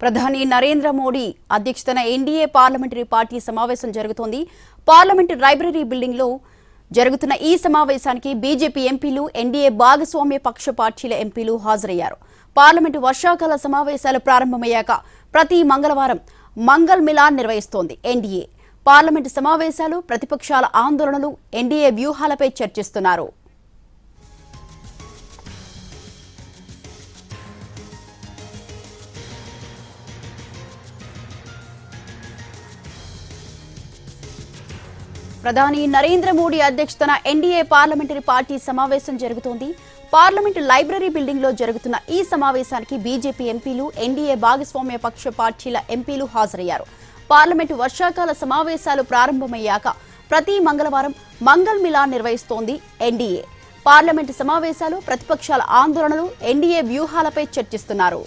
ప్రధాని నరేంద్ర మోడీ అధ్యక్షతన NDA parliamentary party సమావేశం జరుగుతోంది. పార్లమెంట్ లైబ్రరీ బిల్డింగ్ లో జరుగుతున్న ఈ సమావేశానికి బీజేపీ ఎంపీలు, ఎన్డీఏ భాగస్వామ్య పక్ష పార్టీల ఎంపీలు హాజరయ్యారు. పార్లమెంటు వర్షాకాల సమావేశాలు ప్రారంభమయ్యాక ప్రతి మంగళవారం మంగళ్ మిలాన్ నిర్వహిస్తోంది ఎన్డీఏ. పార్లమెంటు సమావేశాలు, ప్రతిపక్షాల ఆందోళనలు, ఎన్డీఏ వ్యూహాలపై చర్చిస్తున్నారు. ప్రధాని నరేంద్ర మోడీ అధ్యక్షతన ఎన్డీఏ పార్లమెంటరీ పార్టీ సమావేశం జరుగుతోంది. పార్లమెంటు లైబ్రరీ బిల్డింగ్ లో జరుగుతున్న ఈ సమావేశానికి బీజేపీ ఎంపీలు, ఎన్డీఏ భాగస్వామ్య పక్ష పార్టీల ఎంపీలు హాజరయ్యారు. పార్లమెంటు వర్షాకాల సమావేశాలు ప్రారంభమయ్యాక ప్రతి మంగళవారం మంగళ్ మిలాన్ నిర్వహిస్తోంది ఎన్డీఏ. పార్లమెంటు సమావేశాలు, ప్రతిపక్షాల ఆందోళనలు, ఎన్డీఏ వ్యూహాలపై చర్చిస్తున్నారు.